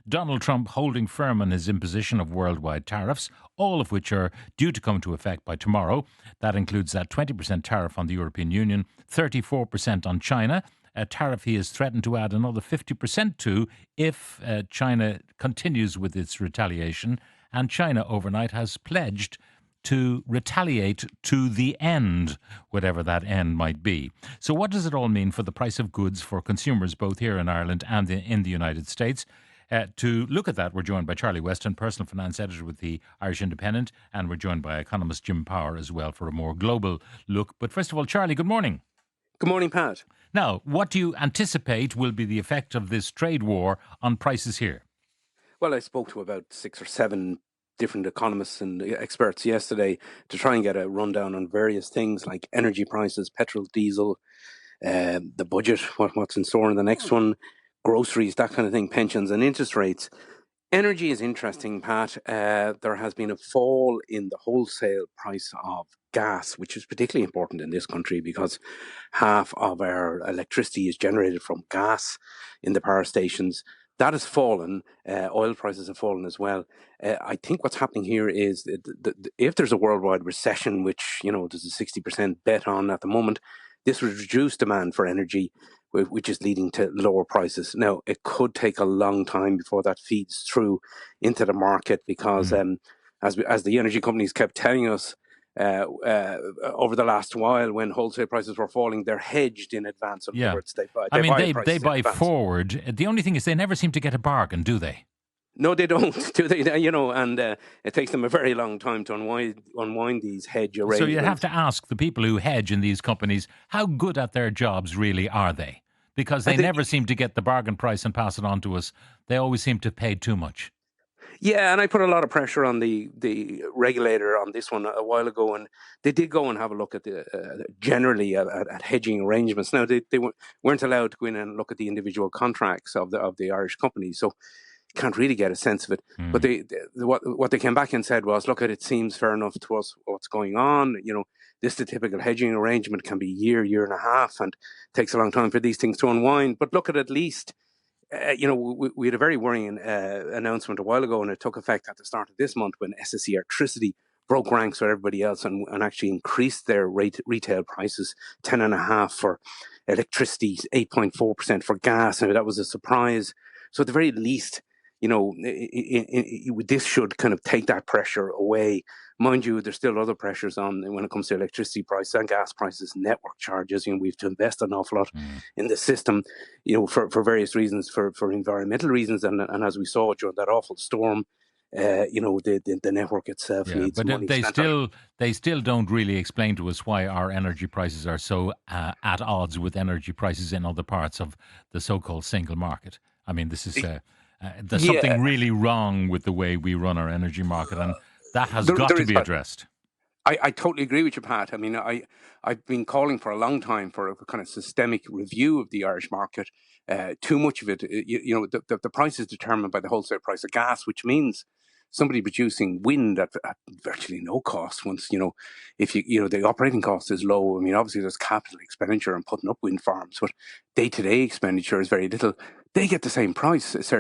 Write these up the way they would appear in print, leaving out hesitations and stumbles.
Donald Trump holding firm on his imposition of worldwide tariffs, all of which are due to come into effect by tomorrow. That includes that 20% tariff on the European Union, 34% on China, a tariff he has threatened to add another 50% to if China continues with its retaliation. And China overnight has pledged to retaliate to the end, whatever that end might be. So what does it all mean for the price of goods for consumers both here in Ireland and in the United States? To look at that, we're joined by Charlie Weston, personal finance editor with the Irish Independent, and we're joined by economist Jim Power as well for a more global look. But first of all, Charlie, good morning. Good morning, Pat. Now, what do you anticipate will be the effect of this trade war on prices here? Well, I spoke to about 6 or 7 different economists and experts yesterday to try and get a rundown on various things like energy prices, petrol, diesel, the budget, what's in store in the next one, groceries, that kind of thing, pensions and interest rates. Energy is interesting, Pat. There has been a fall in the wholesale price of gas, which is particularly important in this country because half of our electricity is generated from gas in the power stations. That has fallen. Oil prices have fallen as well. I think what's happening here is that if there's a worldwide recession, which, there's a 60% bet on at the moment, this would reduce demand for energy, which is leading to lower prices. Now, it could take a long time before that feeds through into the market because, as the energy companies kept telling us over the last while, when wholesale prices were falling, they're hedged in advance. In other words, they buy forward. The only thing is they never seem to get a bargain, do they? No, they don't, do they? And it takes them a very long time to unwind these hedge arrangements. So you have to ask the people who hedge in these companies, how good at their jobs really are they? Because they never seem to get the bargain price and pass it on to us. They always seem to pay too much. Yeah, and I put a lot of pressure on the regulator on this one a while ago, and they did go and have a look at generally at hedging arrangements. Now they weren't allowed to go in and look at the individual contracts of the Irish companies, so you can't really get a sense of it. But what they came back and said was, look, it seems fair enough to us what's going on. The typical hedging arrangement can be year and a half, and takes a long time for these things to unwind. But look at least. We had a very worrying announcement a while ago, and it took effect at the start of this month when SSE Electricity broke ranks with everybody else and actually increased their retail prices 10.5% for electricity, 8.4% for gas, and that was a surprise. So at the very least, this should kind of take that pressure away. Mind you, there's still other pressures on when it comes to electricity prices and gas prices, network charges. We have to invest an awful lot in the system, for various reasons, for environmental reasons, and as we saw during that awful storm, the network itself needs money. But they still don't really explain to us why our energy prices are so at odds with energy prices in other parts of the so-called single market. I mean, this is there's something really wrong with the way we run our energy market, and that has got to be addressed. I totally agree with you, Pat. I mean, I've been calling for a long time for a kind of systemic review of the Irish market. Too much of it, the price is determined by the wholesale price of gas, which means somebody producing wind at virtually no cost. Once if the operating cost is low. I mean, obviously there's capital expenditure and putting up wind farms, but day-to-day expenditure is very little. They get the same price as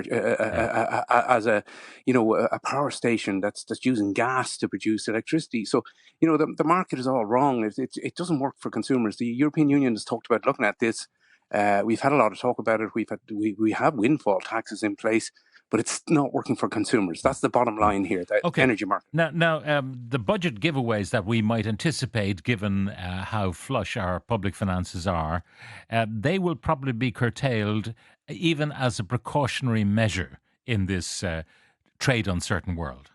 a power station that's using gas to produce electricity. So the market is all wrong. It doesn't work for consumers. The European Union has talked about looking at this. We've had a lot of talk about it. We have windfall taxes in place, but it's not working for consumers. That's the bottom line here, the energy market. Now, the budget giveaways that we might anticipate, given how flush our public finances are, they will probably be curtailed even as a precautionary measure in this trade uncertain world.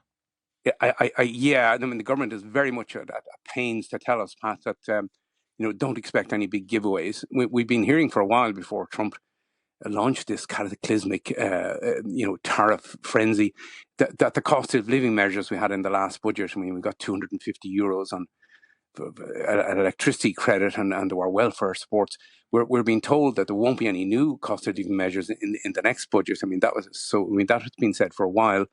I mean, the government is very much at pains to tell us, Pat, that don't expect any big giveaways. We've been hearing for a while before Trump launched this cataclysmic, tariff frenzy, that the cost of living measures we had in the last budget. I mean, we got €250 on an electricity credit and our welfare supports. We're being told that there won't be any new cost of living measures in the next budget. I mean, that has been said for a while.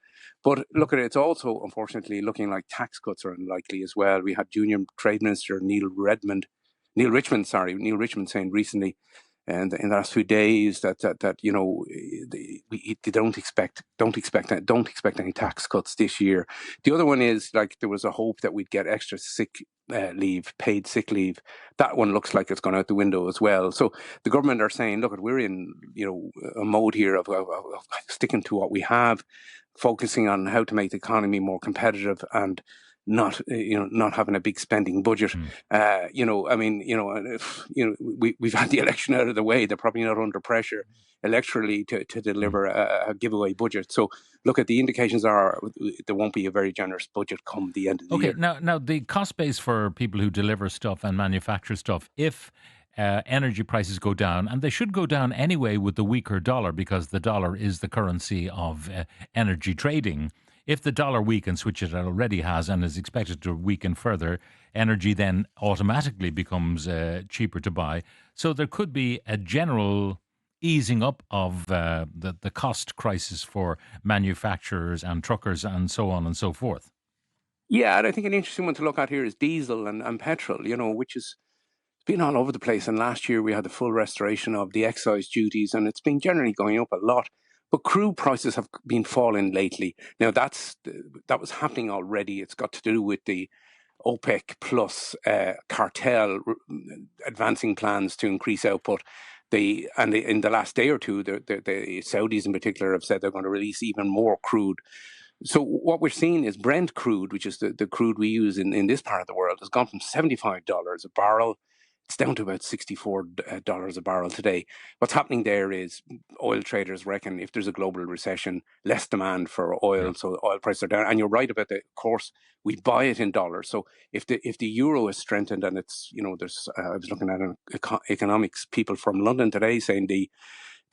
But look at it, it's also unfortunately looking like tax cuts are unlikely as well. We had Junior Trade Minister Neil Richmond saying recently and in the last few days that they don't expect any tax cuts this year. The other one is like there was a hope that we'd get extra sick leave, paid sick leave. That one looks like it's gone out the window as well. So the government are saying, look, we're in a mode here of sticking to what we have, focusing on how to make the economy more competitive and not having a big spending budget. We've had the election out of the way. They're probably not under pressure electorally to deliver a giveaway budget. So look, at the indications are there won't be a very generous budget come the end of the year. Now the cost base for people who deliver stuff and manufacture stuff, if energy prices go down, and they should go down anyway with the weaker dollar because the dollar is the currency of energy trading. If the dollar weakens, which it already has and is expected to weaken further, energy then automatically becomes cheaper to buy. So there could be a general easing up of the cost crisis for manufacturers and truckers and so on and so forth. Yeah, and I think an interesting one to look at here is diesel and petrol, which is been all over the place. And last year we had the full restoration of the excise duties, and it's been generally going up a lot. But crude prices have been falling lately. Now that was happening already. It's got to do with the OPEC plus cartel advancing plans to increase output. In the last day or two, the Saudis in particular have said they're going to release even more crude. So what we're seeing is Brent crude, which is the crude we use in this part of the world, has gone from $75 a barrel. It's down to about $64 a barrel today. What's happening there is oil traders reckon if there's a global recession, less demand for oil, so oil prices are down. And you're right about of course, we buy it in dollars. So if the euro is strengthened, and it's, there's I was looking at economics people from London today saying the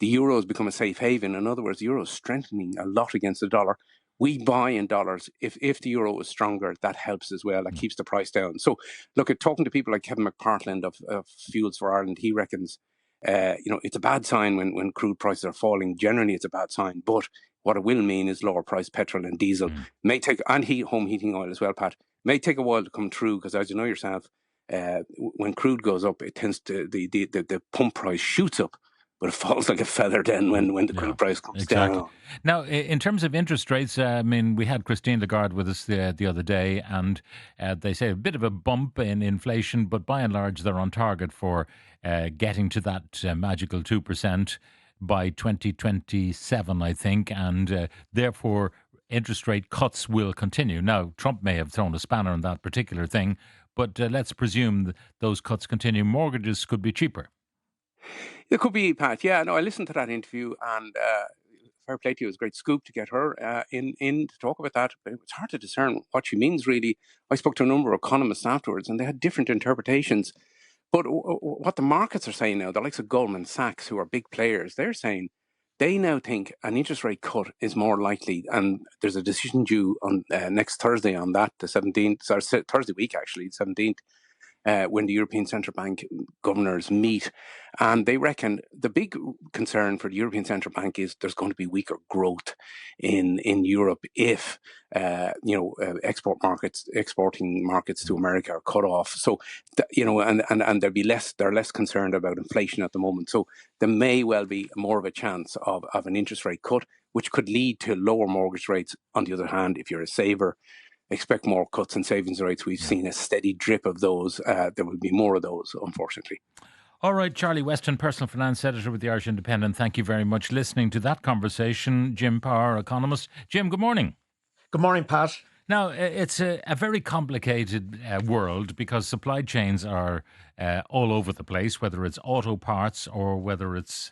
euro has become a safe haven. In other words, the euro is strengthening a lot against the dollar. We buy in dollars. If the euro is stronger, that helps as well. That keeps the price down. So, look, at talking to people like Kevin McPartland of Fuels for Ireland, he reckons, it's a bad sign when crude prices are falling. Generally, it's a bad sign. But what it will mean is lower price petrol and diesel. May take, and home heating oil as well, Pat. May take a while to come through because, as you know yourself, when crude goes up, it tends to the pump price shoots up. But it falls like a feather then when the crude price comes down. Now, in terms of interest rates, we had Christine Lagarde with us the other day, and they say a bit of a bump in inflation, but by and large, they're on target for getting to that magical 2% by 2027, I think, and therefore interest rate cuts will continue. Now, Trump may have thrown a spanner in that particular thing, but let's presume that those cuts continue. Mortgages could be cheaper. It could be, Pat. Yeah, no, I listened to that interview, and fair play to you. It was a great scoop to get her in to talk about that. But it's hard to discern what she means, really. I spoke to a number of economists afterwards, and they had different interpretations. But what the markets are saying now, the likes of Goldman Sachs, who are big players, they're saying they now think an interest rate cut is more likely, and there's a decision due on next Thursday on that, the 17th, sorry, Thursday week actually, 17th. When the European Central Bank governors meet. And they reckon the big concern for the European Central Bank is there's going to be weaker growth in Europe if, exporting markets to America are cut off. So, and they're less concerned about inflation at the moment. So there may well be more of a chance of an interest rate cut, which could lead to lower mortgage rates. On the other hand, if you're a saver, expect more cuts in savings rates. We've seen a steady drip of those. There will be more of those, unfortunately. All right, Charlie Weston, personal finance editor with the Irish Independent. Thank you very much. Listening to that conversation, Jim Power, economist. Jim, good morning. Good morning, Pat. Now, it's a very complicated world because supply chains are all over the place, whether it's auto parts or whether it's,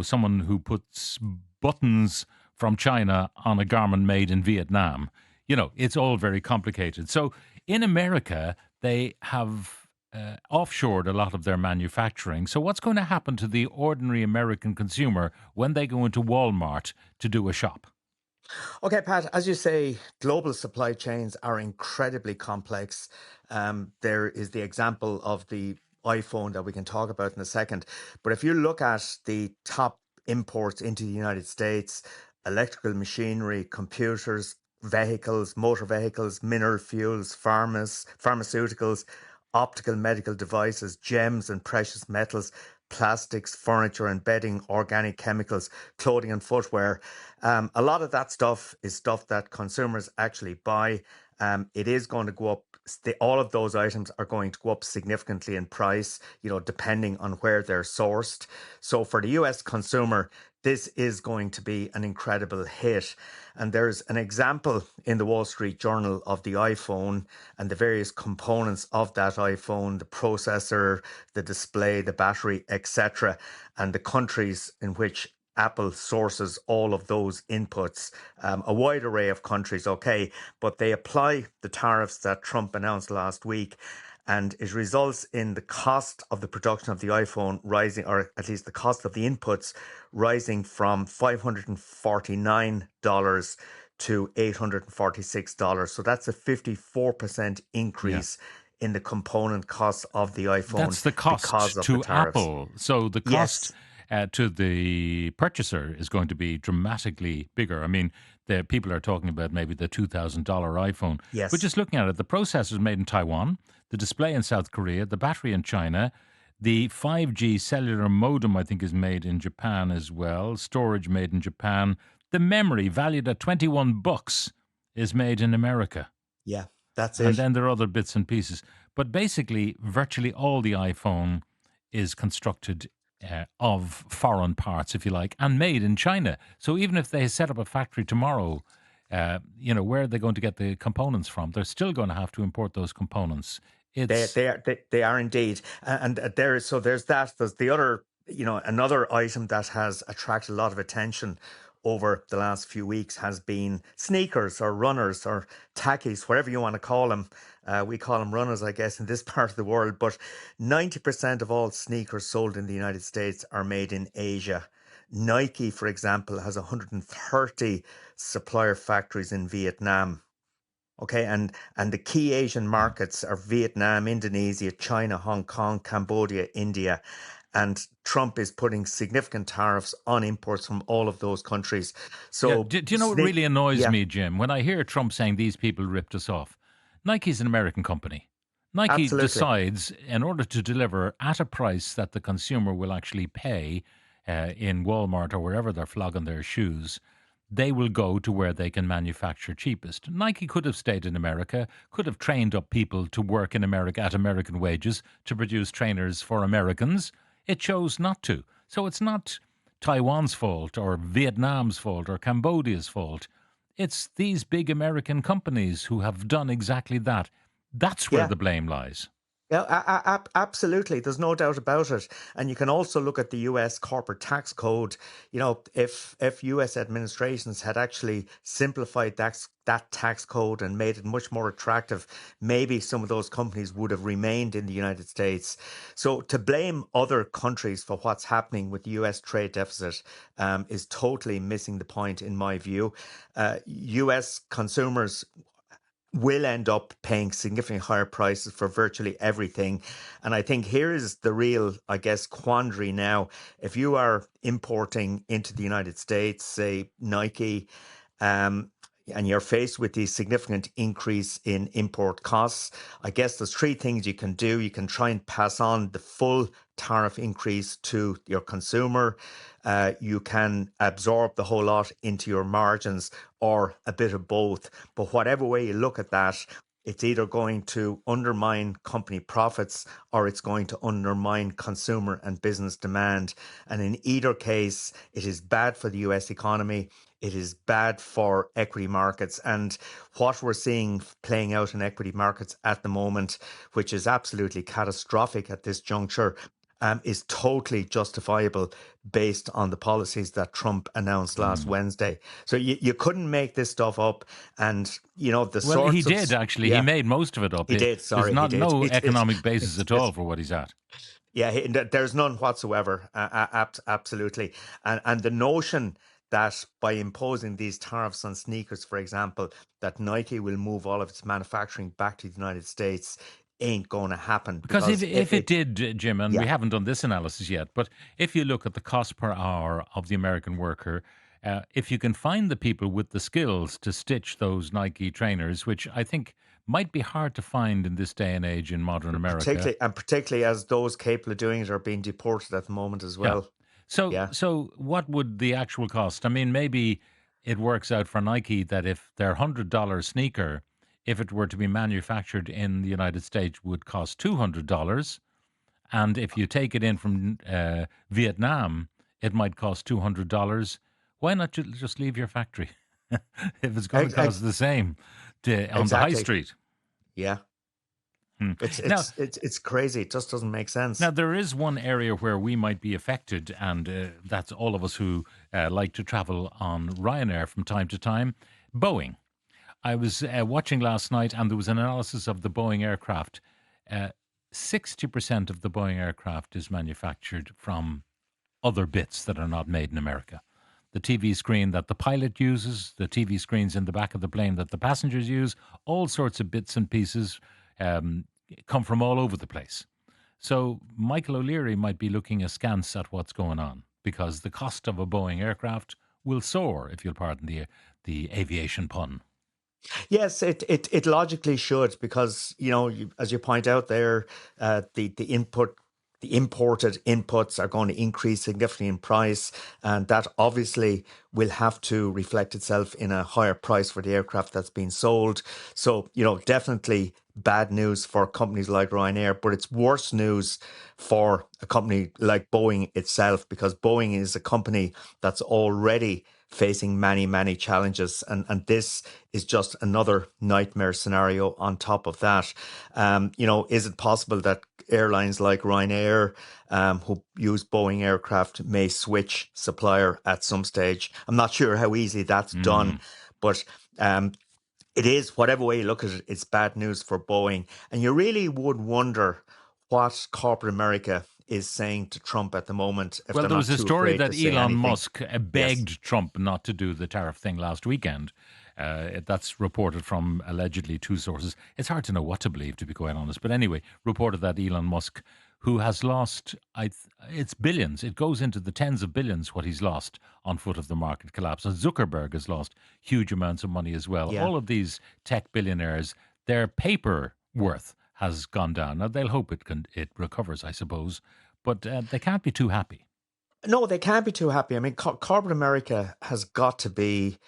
someone who puts buttons from China on a garment made in Vietnam. It's all very complicated. So in America, they have offshored a lot of their manufacturing. So what's going to happen to the ordinary American consumer when they go into Walmart to do a shop? Okay, Pat, as you say, global supply chains are incredibly complex. There is the example of the iPhone that we can talk about in a second. But if you look at the top imports into the United States, electrical machinery, computers, vehicles, motor vehicles, mineral fuels, pharmaceuticals, optical medical devices, gems and precious metals, plastics, furniture and bedding, organic chemicals, clothing and footwear. A lot of that stuff is stuff that consumers actually buy. It is going to go up. All of those items are going to go up significantly in price, depending on where they're sourced. So for the US consumer, this is going to be an incredible hit. And there's an example in the Wall Street Journal of the iPhone and the various components of that iPhone, the processor, the display, the battery, etc., and the countries in which Apple sources all of those inputs, a wide array of countries, okay, but they apply the tariffs that Trump announced last week. And it results in the cost of the production of the iPhone rising, or at least the cost of the inputs rising from $549 to $846. So that's a 54% Yeah. increase in the component costs of the iPhone That's the because cost of the to tariffs. Apple. So the cost Yes. to the purchaser is going to be dramatically bigger. I mean, the people are talking about maybe the $2,000 iPhone. But Yes. just looking at it, the processor is made in Taiwan, the display in South Korea, the battery in China, the 5G cellular modem, I think, is made in Japan as well, storage made in Japan. The memory, valued at $21, is made in America. Yeah. That's And it. then there are other bits and pieces. But basically, virtually all the iPhone is constructed of foreign parts, if you like, and made in China. So even if they set up a factory tomorrow, where are they going to get the components from? They're still going to have to import those components. They It's they are they are indeed, and there's that. There's the other, another item that has attracted a lot of attention over the last few weeks has been sneakers or runners or tackies, whatever you want to call them. We call them runners, I guess, in this part of the world. But 90% of all sneakers sold in the United States are made in Asia. Nike, for example, has 130 supplier factories in Vietnam. Okay, and the key Asian yeah, markets are Vietnam, Indonesia, China, Hong Kong, Cambodia, India, and Trump is putting significant tariffs on imports from all of those countries. yeah. So, Do you know what really annoys yeah, me, Jim? When I hear Trump saying these people ripped us off. Nike's an American company. Nike absolutely, decides, in order to deliver at a price that the consumer will actually pay in Walmart or wherever they're flogging their shoes, they will go to where they can manufacture cheapest. Nike could have stayed in America, could have trained up people to work in America at American wages to produce trainers for Americans. It chose not to. So it's not Taiwan's fault or Vietnam's fault or Cambodia's fault. It's these big American companies who have done exactly that. That's where yeah. the blame lies. Yeah, absolutely. There's no doubt about it. And you can also look at the US corporate tax code. If US administrations had actually simplified that tax code and made it much more attractive, maybe some of those companies would have remained in the United States. So to blame other countries for what's happening with the US trade deficit is totally missing the point, in my view. US consumers will end up paying significantly higher prices for virtually everything. And I think here is the real, I guess, quandary now. If you are importing into the United States, say Nike, um, and you're faced with the significant increase in import costs, I guess there's three things you can do. You can try and pass on the full tariff increase to your consumer. You can absorb the whole lot into your margins, or a bit of both. But whatever way you look at that, it's either going to undermine company profits or it's going to undermine consumer and business demand. And in either case, it is bad for the US economy. It is bad for equity markets. And what we're seeing playing out in equity markets at the moment, which is absolutely catastrophic at this juncture, is totally justifiable based on the policies that Trump announced last Mm. Wednesday. So you couldn't make this stuff up. And, the Well, he sorts of, did actually. He yeah, made most of it up. he did. There's Sorry, he not did. no He did. economic basis He at did. all for what he's at. Yeah, there's none whatsoever. Absolutely. And the notion that by imposing these tariffs on sneakers, for example, that Nike will move all of its manufacturing back to the United States ain't going to happen, Because if because if it did, Jim, and we yeah, haven't done this analysis yet, but if you look at the cost per hour of the American worker, if you can find the people with the skills to stitch those Nike trainers, which I think might be hard to find in this day and age in modern America. Particularly as those capable of doing it are being deported at the moment as Yeah. well. So, Yeah. so what would the actual cost? I mean, maybe it works out for Nike that if their $100 sneaker, if it were to be manufactured in the United States, would cost $200, and if you take it in from Vietnam, it might cost $200. Why not just leave your factory if it's going to Ex- ex- cost the same on the high exactly. street? Yeah. Hmm. It's Now, it's it's it's crazy. It just doesn't make sense. Now, there is one area where we might be affected, and that's all of us who like to travel on Ryanair from time to time. Boeing. I was watching last night, and there was an analysis of the Boeing aircraft. 60% of the Boeing aircraft is manufactured from other bits that are not made in America. The TV screen that the pilot uses, the TV screens in the back of the plane that the passengers use, all sorts of bits and pieces um, come from all over the place. So Michael O'Leary might be looking askance at what's going on because the cost of a Boeing aircraft will soar, if you'll pardon the aviation pun. Yes, it logically should, because as you point out there, the imported inputs are going to increase significantly in price, and that obviously will have to reflect itself in a higher price for the aircraft that's being sold. So definitely bad news for companies like Ryanair, but it's worse news for a company like Boeing itself, because Boeing is a company that's already facing many, many challenges. And this is just another nightmare scenario on top of that. Is it possible that airlines like Ryanair, who use Boeing aircraft, may switch supplier at some stage? I'm not sure how easily that's done, but it is, whatever way you look at it, it's bad news for Boeing. And you really would wonder what corporate America is saying to Trump at the moment, if Well, they're there not was a too story afraid that to say Elon anything. Musk Yes. begged Trump not to do the tariff thing last weekend. That's reported from allegedly two sources. It's hard to know what to believe, to be quite honest. But anyway, reported that Elon Musk, who has lost, it's billions, it goes into the tens of billions what he's lost on foot of the market collapse. And Zuckerberg has lost huge amounts of money as well. Yeah. All of these tech billionaires, their paper worth has gone down. Now, they'll hope it recovers, I suppose. But they can't be too happy. No, they can't be too happy. I mean, corporate America has got to be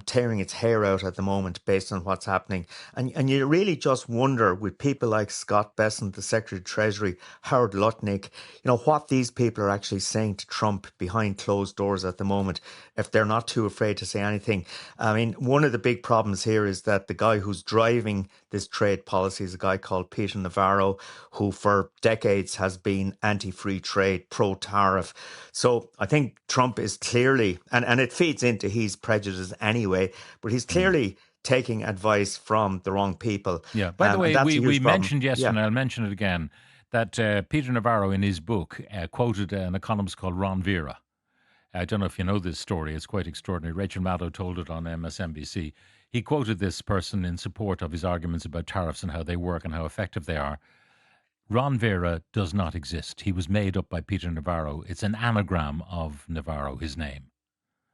tearing its hair out at the moment based on what's happening. And you really just wonder, with people like Scott Bessent, the Secretary of Treasury, Howard Lutnick, what these people are actually saying to Trump behind closed doors at the moment, if they're not too afraid to say anything. I mean, one of the big problems here is that the guy who's driving this trade policy is a guy called Peter Navarro, who for decades has been anti-free trade, pro-tariff. So I think Trump is clearly, and it feeds into his prejudice anyway, but he's clearly taking advice from the wrong people. Yeah. By the And way, that's a we huge problem. mentioned yesterday, Yeah. and I'll mention it again, that Peter Navarro in his book quoted an economist called Ron Vera. I don't know if you know this story. It's quite extraordinary. Rachel Maddow told it on MSNBC. He quoted this person in support of his arguments about tariffs and how they work and how effective they are. Ron Vera does not exist. He was made up by Peter Navarro. It's an anagram of Navarro, his name.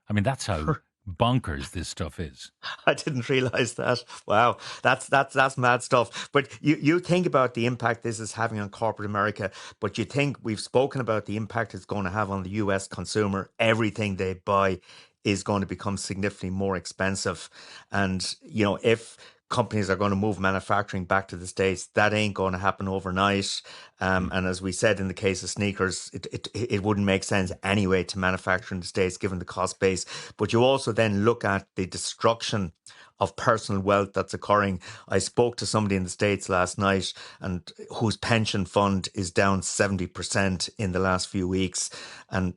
I mean, that's how bonkers this stuff is. I didn't realize that. Wow, that's mad stuff. But you think about the impact this is having on corporate America, but you think, we've spoken about the impact it's going to have on the US consumer. Everything they buy is going to become significantly more expensive. And if companies are going to move manufacturing back to the States, that ain't going to happen overnight. And as we said, in the case of sneakers, it wouldn't make sense anyway to manufacture in the States given the cost base. But you also then look at the destruction of personal wealth that's occurring. I spoke to somebody in the States last night, and whose pension fund is down 70% in the last few weeks. And,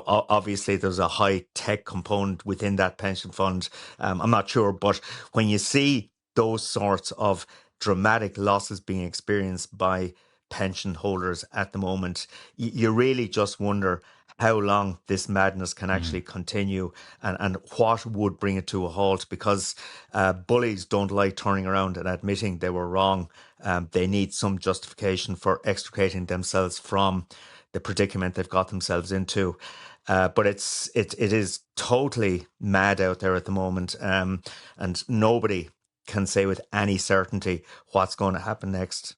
obviously there's a high tech component within that pension fund. I'm not sure, but when you see those sorts of dramatic losses being experienced by pension holders at the moment, you really just wonder how long this madness can actually continue, and what would bring it to a halt, because bullies don't like turning around and admitting they were wrong. They need some justification for extricating themselves from the predicament they've got themselves into. But it is totally mad out there at the moment, and nobody can say with any certainty what's going to happen next.